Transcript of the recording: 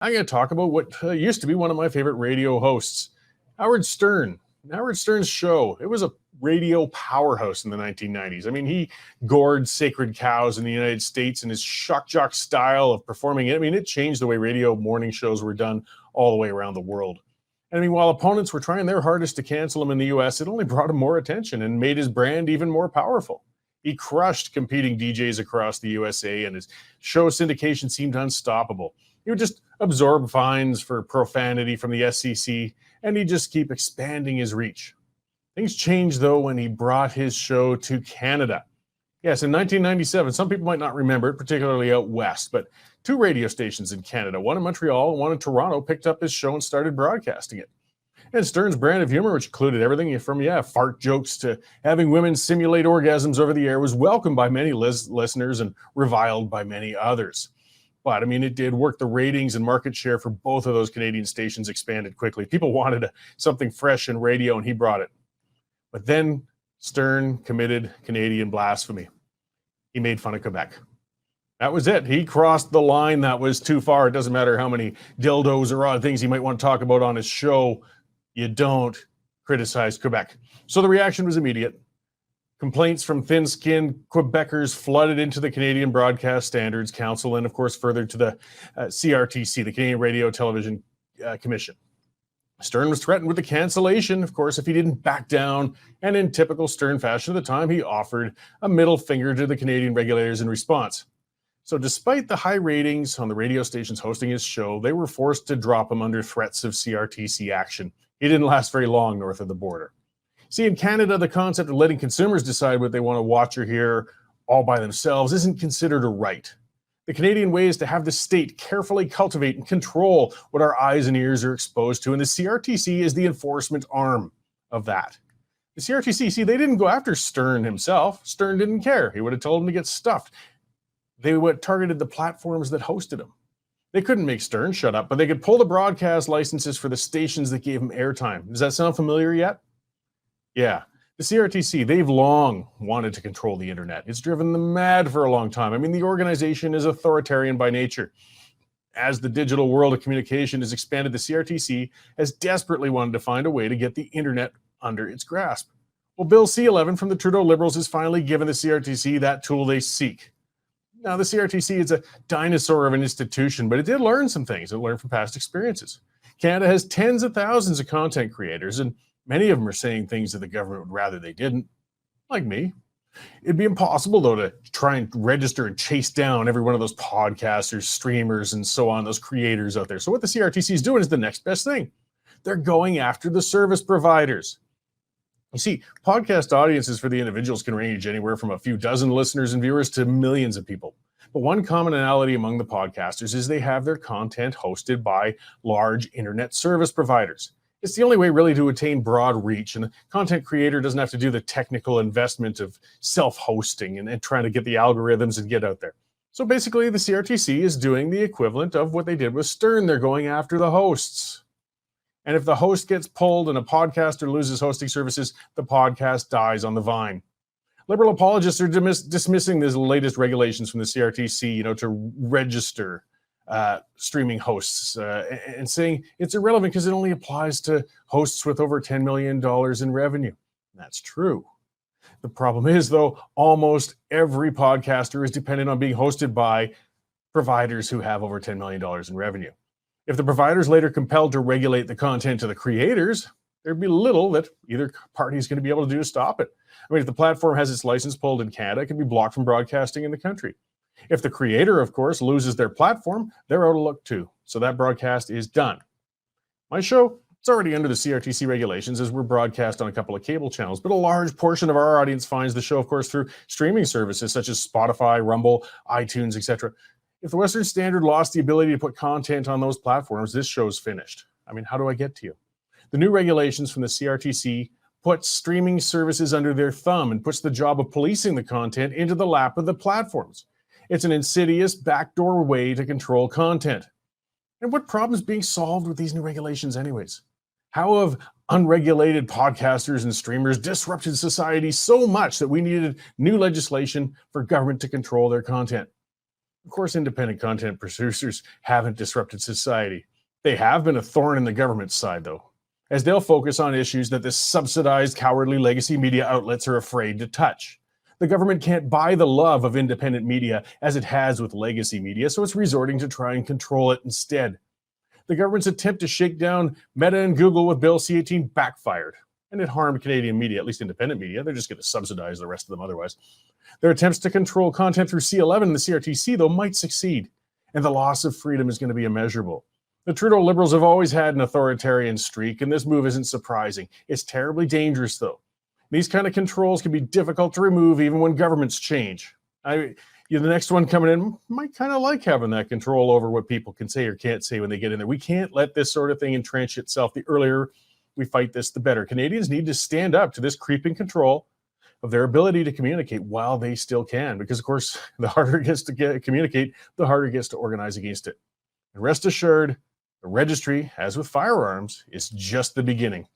I'm going to talk about what used to be one of my favorite radio hosts, Howard Stern. Howard Stern's show, it was a radio powerhouse in the 1990s. I mean, he gored sacred cows in the United States in his shock jock style of performing it. I mean, it changed the way radio morning shows were done all the way around the world. And I mean, while opponents were trying their hardest to cancel him in the US, it only brought him more attention and made his brand even more powerful. He crushed competing DJs across the USA, and his show syndication seemed unstoppable. He would just absorb fines for profanity from the SEC, and he'd just keep expanding his reach. Things changed, though, when he brought his show to Canada. Yes, in 1997, some people might not remember it, particularly out west, but two radio stations in Canada, one in Montreal and one in Toronto, picked up his show and started broadcasting it. And Stern's brand of humor, which included everything from, fart jokes to having women simulate orgasms over the air, was welcomed by many listeners and reviled by many others. But, I mean, it did work. The ratings and market share for both of those Canadian stations expanded quickly. People wanted something fresh in radio, and he brought it. But then Stern committed Canadian blasphemy. He made fun of Quebec. That was it. He crossed the line that was too far. It doesn't matter how many dildos or odd things he might want to talk about on his show. You don't criticize Quebec. So the reaction was immediate. Complaints from thin-skinned Quebecers flooded into the Canadian Broadcast Standards Council and, of course, further to the CRTC, the Canadian Radio Television Commission. Stern was threatened with the cancellation, of course, if he didn't back down, and in typical Stern fashion at the time, he offered a middle finger to the Canadian regulators in response. So despite the high ratings on the radio stations hosting his show, they were forced to drop him under threats of CRTC action. He didn't last very long north of the border. See, in Canada, the concept of letting consumers decide what they want to watch or hear all by themselves isn't considered a right. The Canadian way is to have the state carefully cultivate and control what our eyes and ears are exposed to, and the CRTC is the enforcement arm of that. The CRTC, see, they didn't go after Stern himself. Stern didn't care. He would have told him to get stuffed. They targeted the platforms that hosted him. They couldn't make Stern shut up, but they could pull the broadcast licenses for the stations that gave him airtime. Does that sound familiar yet? Yeah, the CRTC, they've long wanted to control the internet. It's driven them mad for a long time. I mean, the organization is authoritarian by nature. As the digital world of communication has expanded, the CRTC has desperately wanted to find a way to get the internet under its grasp. Well, Bill C-11 from the Trudeau Liberals has finally given the CRTC that tool they seek. Now, the CRTC is a dinosaur of an institution, but it did learn some things. It learned from past experiences. Canada has tens of thousands of content creators, and many of them are saying things that the government would rather they didn't, like me. It'd be impossible, though, to try and register and chase down every one of those podcasters, streamers, and so on, those creators out there. So what the CRTC is doing is the next best thing. They're going after the service providers. You see, podcast audiences for the individuals can range anywhere from a few dozen listeners and viewers to millions of people. But one commonality among the podcasters is they have their content hosted by large internet service providers. It's the only way really to attain broad reach, and the content creator doesn't have to do the technical investment of self-hosting and trying to get the algorithms and get out there. So basically, the CRTC is doing the equivalent of what they did with Stern. They're going after the hosts. And if the host gets pulled and a podcaster loses hosting services, the podcast dies on the vine. Liberal apologists are dismissing these latest regulations from the CRTC, to register streaming hosts and saying it's irrelevant because it only applies to hosts with over $10 million in revenue. That's true. The problem is, though, almost every podcaster is dependent on being hosted by providers who have over $10 million in revenue. If the providers later compelled to regulate the content to the creators, there'd be little that either party is going to be able to do to stop it. I mean, if the platform has its license pulled in Canada, it can be blocked from broadcasting in the country. If the creator, of course, loses their platform, they're out of luck too. So that broadcast is done. My show, it's already under the CRTC regulations as we're broadcast on a couple of cable channels, but a large portion of our audience finds the show, of course, through streaming services such as Spotify, Rumble, iTunes, etc. If the Western Standard lost the ability to put content on those platforms, this show's finished. I mean, how do I get to you? The new regulations from the CRTC put streaming services under their thumb and puts the job of policing the content into the lap of the platforms. It's an insidious backdoor way to control content. And what problem is being solved with these new regulations anyways? How have unregulated podcasters and streamers disrupted society so much that we needed new legislation for government to control their content? Of course, independent content producers haven't disrupted society. They have been a thorn in the government's side, though, as they'll focus on issues that the subsidized, cowardly legacy media outlets are afraid to touch. The government can't buy the love of independent media as it has with legacy media, so it's resorting to try and control it instead. The government's attempt to shake down Meta and Google with Bill C-18 backfired, and it harmed Canadian media, at least independent media. They're just going to subsidize the rest of them otherwise. Their attempts to control content through C-11 and the CRTC, though, might succeed, and the loss of freedom is going to be immeasurable. The Trudeau Liberals have always had an authoritarian streak, and this move isn't surprising. It's terribly dangerous, though. These kind of controls can be difficult to remove even when governments change. The next one coming in might kind of like having that control over what people can say or can't say when they get in there. We can't let this sort of thing entrench itself. The earlier we fight this, the better. Canadians need to stand up to this creeping control of their ability to communicate while they still can, because, of course, the harder it gets to communicate, the harder it gets to organize against it. And rest assured, the registry, as with firearms, is just the beginning.